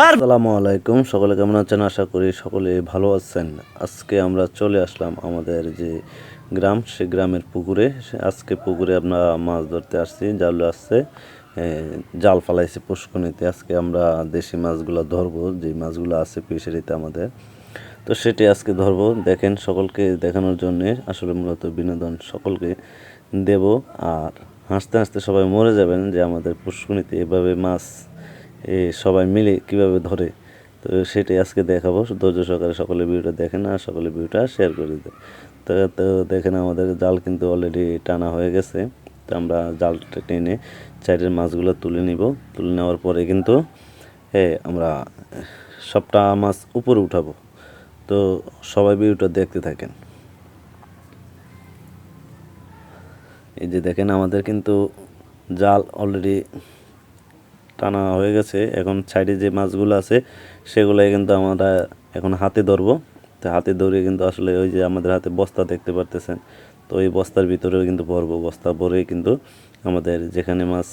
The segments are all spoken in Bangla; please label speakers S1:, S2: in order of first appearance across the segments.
S1: আসসালামু আলাইকুম, সকলে কেমন আছেন? আশা করি সকলে ভালো আছেন। আজকে আমরা চলে আসলাম আমাদের যে গ্রাম, সে গ্রামের পুকুরে। আজকে পুকুরে আমরা মাছ ধরতে আসছি, জাল আসছে, জাল ফালাইছে পুষ্কনিতে। আজকে আমরা দেশি মাছগুলো ধরবো, যে মাছগুলো আছে ফিশারিতে আমাদের, তো সেটি আজকে ধরবো। দেখেন, সকলকে দেখানোর জন্য, আসলে মূলত বিনোদন সকলকে দেব। আর হাসতে হাসতে সবাই মরে যাবেন যে আমাদের পুষ্কনিতে এভাবে মাছ সবাই মিলে কিভাবে ধরে। তো সেটাই আজকে দেখাবো। ধৈর্য সহকারে সকলে ভিডিওটা দেখেন আর সকলে ভিডিওটা শেয়ার করে দেন। তো দেখেন, আমাদের জাল কিন্তু অলরেডি টানা হয়ে গেছে। তো আমরা জালটা টেনে সাইডের মাছগুলো তুলে নিব। তুলে নেওয়ার পরে কিন্তু আমরা সবটা মাছ উপরে উঠাবো। তো সবাই ভিডিওটা দেখতে থাকেন। এই যে দেখেন, আমাদের কিন্তু জাল অলরেডি টানা হয়ে গেছে। এখন সাইডে যে মাছগুলো আছে সেগুলোই কিন্তু আমরা এখন হাতে ধরবো। তো হাতে ধরে কিন্তু আসলে ওই যে আমাদের হাতে বস্তা দেখতে পারতেছেন, তো ওই বস্তার ভিতরেও কিন্তু ভরবো। বস্তা ভরে কিন্তু আমাদের যেখানে মাছ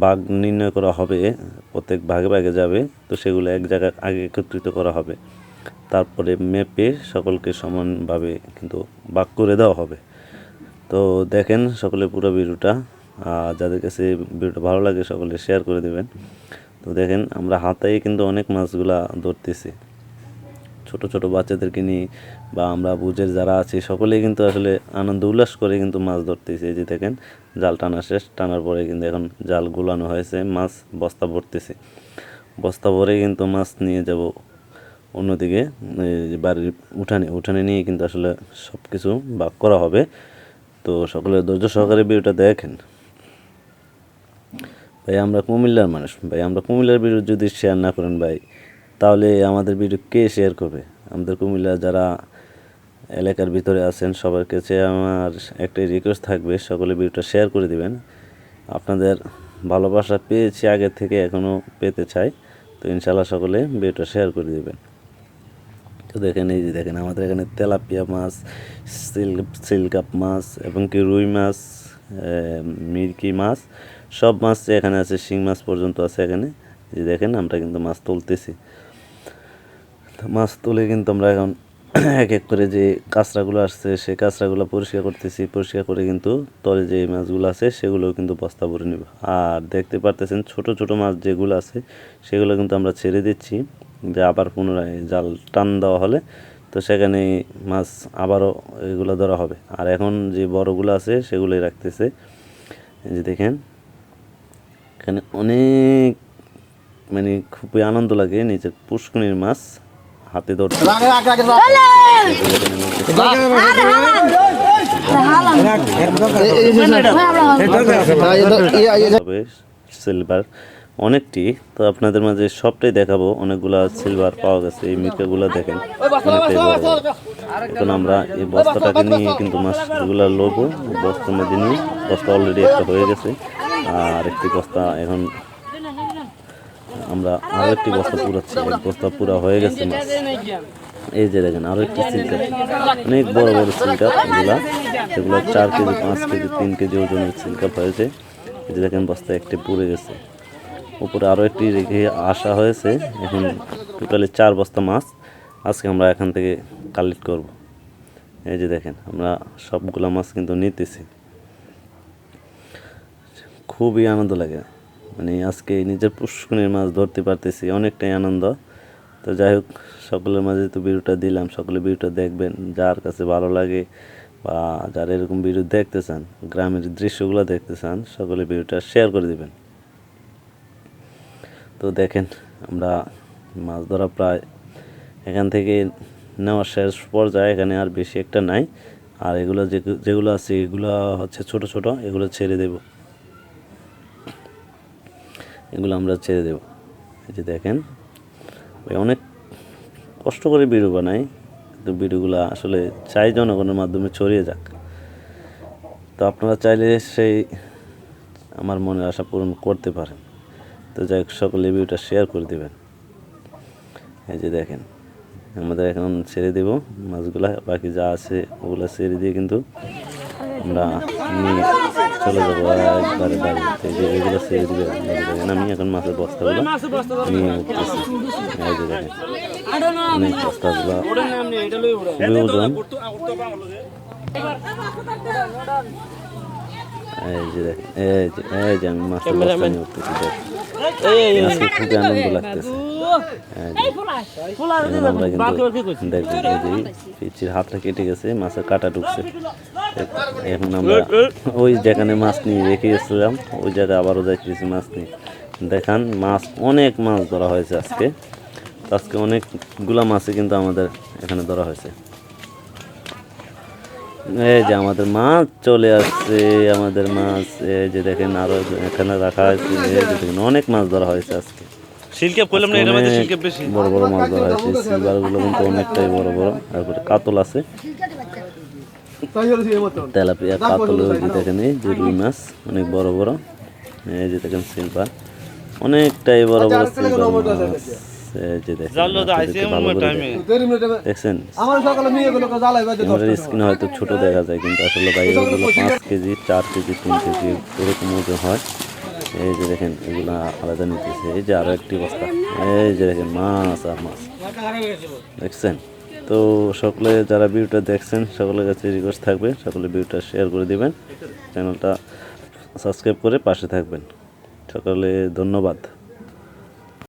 S1: ভাগ নির্ণয় করা হবে, প্রত্যেক ভাগে ভাগে যাবে, তো সেগুলো এক জায়গায় আগে একত্রিত করা হবে। তারপরে মেপে সকলকে সমানভাবে কিন্তু ভাগ করে দেওয়া হবে। তো দেখেন সকলে পুরো ভিডিওটা, যাদের কাছে ভিডিওটা ভালো লাগে সকলে শেয়ার করে দেবেন। তো দেখেন, আমরা হাতেই কিন্তু অনেক মাছগুলা ধরতেছি, ছোট ছোট বাচ্চাদেরকে নিয়ে বা আমরা বুঝের যারা আছি সকলেই কিন্তু আসলে আনন্দ উল্লাস করে কিন্তু মাছ ধরতেছি। এই যে দেখেন, জাল টানা শেষ, টানার পরে কিন্তু এখন জাল গুলানো হয়েছে, মাছ বস্তা ভরতেছে। বস্তা ভরে কিন্তু মাছ নিয়ে যাব অন্যদিকে, বাড়ির উঠানে নিয়ে কিন্তু আসলে সব কিছু ভাগ করা হবে। তো সকলে ধৈর্য সহকারে ভিডিওটা দেখেন। ভাই, আমরা কুমিল্লার মানুষ, ভাই আমরা কুমিল্লার ভিডিও যদি শেয়ার না করেন ভাই, তাহলে আমাদের ভিডিও কে শেয়ার করবে? আমাদের কুমিল্লার যারা এলাকার ভিতরে আছেন সবার কাছে আমার একটাই রিকোয়েস্ট থাকবে, সকলে ভিডিওটা শেয়ার করে দিবেন। আপনাদের ভালোবাসা পেয়েছি আগের থেকে, এখনও পেতে চাই। তো ইনশাল্লাহ সকলে ভিডিওটা শেয়ার করে দিবেন। তো দেখেন, এই যে দেখেন, আমাদের এখানে তেলাপিয়া মাছ, সিলকাপ মাছ এবং কি রুই মাছ, মিরকি মাছ, সব মাছ এখানে আছে, শিং মাছ পর্যন্ত আছে এখানে। যে দেখেন, আমরা কিন্তু মাছ তুলতেছি। মাছ তুলে কিন্তু আমরা এখন এক এক করে যে কাঁচরাগুলো আসছে সেই কাঁচরাগুলো পরিষ্কার করতেছি। পরিষ্কার করে কিন্তু তলে যে মাছগুলো আছে সেগুলো কিন্তু বস্তা ভরে নেব। আর দেখতে পারতেছেন, ছোট ছোট মাছ যেগুলো আছে সেগুলো কিন্তু আমরা ছেড়ে দিচ্ছি, যে আবার পুনরায় জাল টান দেওয়া হলে তো সেখানে মাছ আবারও এগুলো ধরা হবে। আর এখন যে বড়গুলো আছে সেগুলোই রাখতেছে। এই যে দেখেন, এখানে অনেক মানে খুবই আনন্দ লাগে নিজের পুষ্কনির মাছ হাতে ধরতে। সিলভার অনেকটি, তো আপনাদের মাঝে সবটাই দেখাবো। অনেকগুলা সিলভার পাওয়া গেছে, এই মির্কাগুলো দেখেন অনেকটাই বড় বড়। এখন আমরা এই বস্তাটাকে নিয়ে কিন্তু মাছগুলো লবো, বস্তার মধ্যে নিয়ে। বস্তা অলরেডি একটা হয়ে গেছে, আর একটি বস্তা এখন আমরা আরও একটি বস্তা পুরাচ্ছি। এক বস্তা পুরা হয়ে গেছে মাছ। এই যে দেখেন, আরও একটি সিলকাপ, অনেক বড় বড় সিলকাপ এগুলা, সেগুলো 4 কেজি 5 কেজি 3 কেজি ওজনের সিলকাপ হয়েছে। এই যে দেখেন, বস্তা একটি পুড়ে গেছে। উপরে আরও একটি রেখে আসা হয়েছে। এখন টোটালি 4 বস্তা মাছ আজকে আমরা এখান থেকে কালেক্ট করব। এই যে দেখেন, আমরা সবগুলা মাছ কিন্তু নিতেছি। খুবই আনন্দ লাগে, মানে আজকে নিজের পুষ্কনির মাছ ধরতে পারতেছি, অনেকটাই আনন্দ। তো যাই হোক, সকলের মাঝে তো ভিডিওটা দিলাম, সকলে ভিডিওটা দেখবেন। যার কাছে ভালো লাগে বা যারা এরকম ভিডিও দেখতে চান, গ্রামের দৃশ্যগুলো দেখতে চান, সকলে ভিডিওটা শেয়ার করে দিবেন। তো দেখেন, আমরা মাছ ধরা প্রায় এখান থেকে নেওয়ার শেষ পর্যায়ে, এখানে আর বেশি একটা নাই। আর এগুলো যেগুলো আছে এগুলো হচ্ছে ছোট ছোট, এগুলো ছেড়ে দেব, এগুলো আমরা ছেড়ে দেব। এই যে দেখেন, অনেক কষ্ট করে ভিডিও বানাই, কিন্তু ভিডিওগুলো আসলে চাই জনগণের মাধ্যমে ছড়িয়ে যাক। তো আপনারা চাইলে সেই আমার মনের আশা পূরণ করতে পারেন। তো যাই হোক, সকলে ভিডিওটা শেয়ার করে দেবেন। এই যে দেখেন আমাদের এখন ছেড়ে দেব মাছগুলা, বাকি যা আছে ওগুলো ছেড়ে দিয়ে কিন্তু আমরা নিয়ে চলে যাবো একবারে বাড়িতে। এই যে এগুলো ছেড়ে দিবে, দেখেন আমি এখন মাছের বস্তাগুলো নিয়ে উঠতেছি। এই যে দেখেন অনেক বস্তাগুলো খুবই ওজন। এই যে দেখেন এই যে আমি মাছের বস্তা নিয়ে উঠতেছি, আজকে খুবই আনন্দ লাগতেছে। আমরা কিন্তু দেখবেন এই যে পিচির হাতটা কেটে গেছে, মাছের কাঁটা ঢুকছে। এখন আমরা ওই যেখানে মাছ নিয়ে রেখে গেছিলাম ওই জায়গায় আবারও যাইতেছি মাছ নিয়ে। দেখান মাছ, অনেক মাছ ধরা হয়েছে আজকে। আজকে অনেকগুলা মাছই কিন্তু আমাদের এখানে ধরা হয়েছে। এই যে আমাদের মাছ চলে আসছে, আমাদের মাছ এই যে দেখেন আরো এখানে রাখা হয়েছে। এই যে দেখেন অনেক মাছ ধরা হয়েছে আজকে। বড় বড় মাছ ধরা হয়েছে, সিলভারগুলো কিন্তু অনেকটাই বড় বড়। তারপরে কাতল আছে, তেলাপিয়া, কাতল, ওই যে দেখেন এই যে রুই মাছ অনেক বড় বড়। এই যে দেখেন সিলভার, অনেকটাই বড় বড় সিলভার মাছ। এই যে দেখেন দেখছেন স্কিন হয়তো ছোট দেখা যায়, কিন্তু আসলে ভাই এগুলো 5 কেজি 4 কেজি 3 কেজি এরকম ওজন হয়। এই যে দেখেন এগুলো আলাদা নিতেছে। এই যে আরো একটি বস্তা, এই যে দেখেন মাছ আর মাছ দেখছেন। তো সকলে যারা ভিডিওটা দেখছেন সকলের কাছে রিকোয়েস্ট থাকবে সকলে ভিডিওটা শেয়ার করে দিবেন, চ্যানেলটা সাবস্ক্রাইব করে পাশে থাকবেন। সকলে ধন্যবাদ।